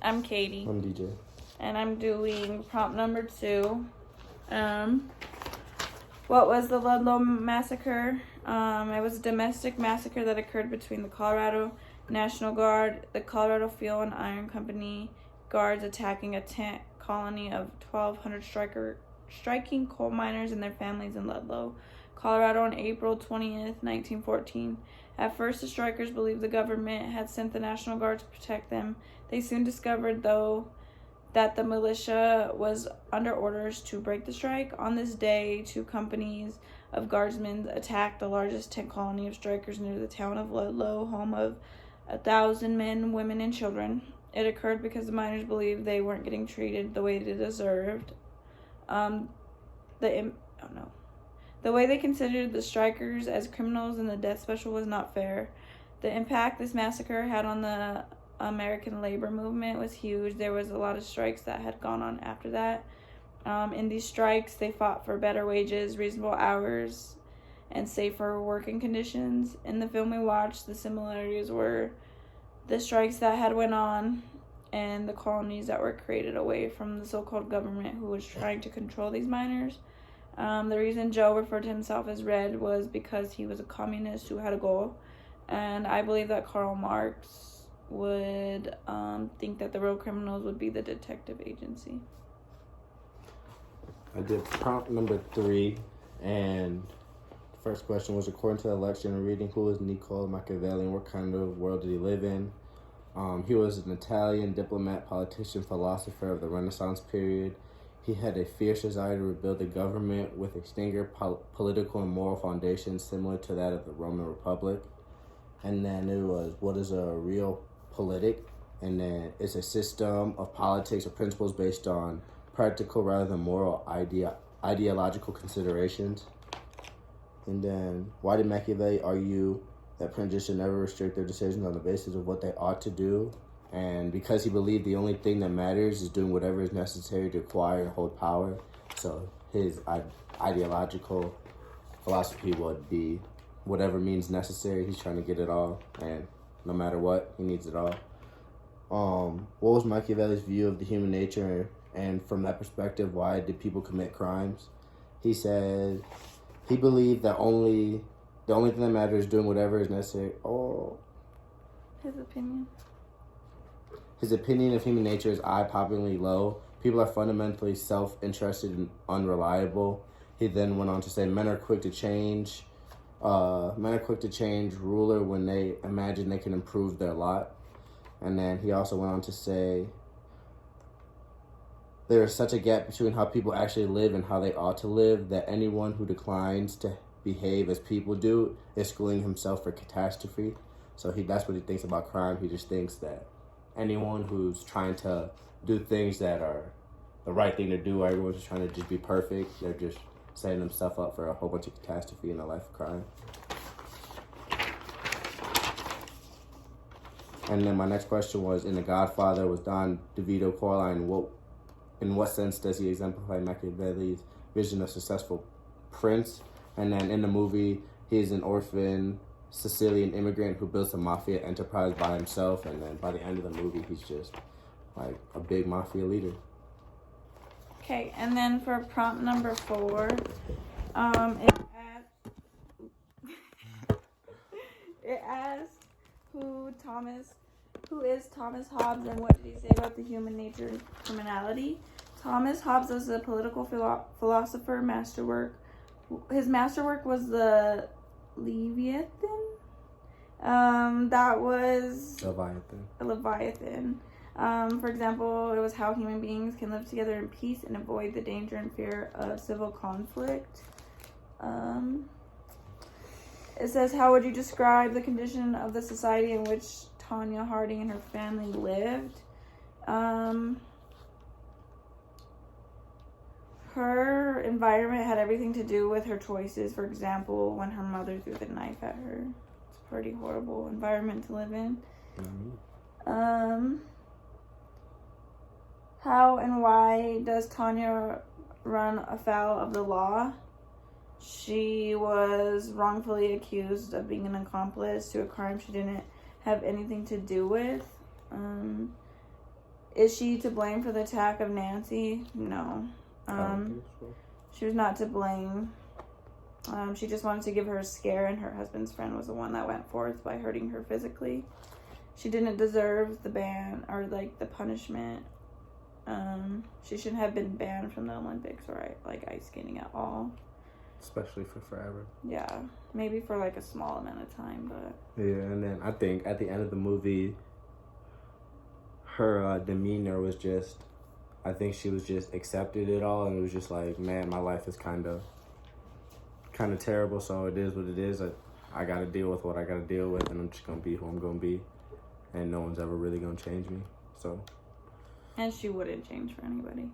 I'm Katie. I'm DJ. And I'm doing prompt number 2. What was the Ludlow Massacre? It was a domestic massacre that occurred between the Colorado National Guard, the Colorado Fuel and Iron Company guards attacking a tent colony of 1,200 striking coal miners and their families in Ludlow, Colorado on April 20th, 1914. At first, the strikers believed the government had sent the National Guard to protect them. They soon discovered, though, that the militia was under orders to break the strike. On this day, 2 companies of guardsmen attacked the largest tent colony of strikers near the town of Ludlow, home of 1,000 men, women, and children. It occurred because the miners believed they weren't getting treated the way they deserved. The way they considered the strikers as criminals in the death special was not fair. The impact this massacre had on the American labor movement was huge. There was a lot of strikes that had gone on after that. In these strikes, they fought for better wages, reasonable hours, and safer working conditions. In the film we watched, the similarities were the strikes that had went on and the colonies that were created away from the so-called government who was trying to control these miners. The reason Joe referred to himself as Red was because he was a communist who had a goal. And I believe that Karl Marx would think that the real criminals would be the detective agency. I did prompt number 3, and the first question was, according to the election reading, who is Niccolo Machiavelli and what kind of world did he live in? He was an Italian diplomat, politician, philosopher of the Renaissance period. He had a fierce desire to rebuild the government with a stronger political and moral foundation similar to that of the Roman Republic. And then it was, what is a real politic? And then it's a system of politics or principles based on practical rather than moral ideological considerations. And then, why did Machiavelli argue that princes should never restrict their decisions on the basis of what they ought to do? And because he believed the only thing that matters is doing whatever is necessary to acquire and hold power. So his ideological philosophy would be whatever means necessary, he's trying to get it all. And no matter what, he needs it all. What was Machiavelli's view of the human nature? And from that perspective, why did people commit crimes? He said he believed that the only thing that matters is doing whatever is necessary. His opinion of human nature is eye-poppingly low. People are fundamentally self-interested and unreliable. He then went on to say, men are quick to change. Ruler when they imagine they can improve their lot. And then he also went on to say, there is such a gap between how people actually live and how they ought to live that anyone who declines to behave as people do is schooling himself for catastrophe. So that's what he thinks about crime. He just thinks that anyone who's trying to do things that are the right thing to do, everyone's just trying to just be perfect, they're just setting themselves up for a whole bunch of catastrophe in a life of crime. And then my next question was, in The Godfather, was Don DeVito Coraline, in what sense does he exemplify Machiavelli's vision of successful prince? And then in the movie, he's an orphan Sicilian immigrant who builds a mafia enterprise by himself, and then by the end of the movie, he's just like a big mafia leader. Okay, and then for prompt number 4, it asks who is Thomas Hobbes and what did he say about the human nature and criminality? Thomas Hobbes was a political philosopher masterwork. His masterwork was the Leviathan. That was Leviathan. For example, it was how human beings can live together in peace and avoid the danger and fear of civil conflict. It says, how would you describe the condition of the society in which Tanya Harding and her family lived? Her environment had everything to do with her choices. For example, when her mother threw the knife at her. It's a pretty horrible environment to live in. How and why does Tanya run afoul of the law? She was wrongfully accused of being an accomplice to a crime she didn't have anything to do with. Is she to blame for the attack of Nancy? No. I don't think so. She was not to blame. She just wanted to give her a scare, and her husband's friend was the one that went forth by hurting her physically. She didn't deserve the ban or like the punishment. She shouldn't have been banned from the Olympics or like ice skating at all. Especially for forever. Yeah, maybe for like a small amount of time, but yeah. And then I think at the end of the movie, her demeanor was just, I think she was just accepted it all, and it was just like, man, my life is kind of terrible, so it is what it is. I got to deal with what I got to deal with, and I'm just going to be who I'm going to be, and no one's ever really going to change me, so. And she wouldn't change for anybody.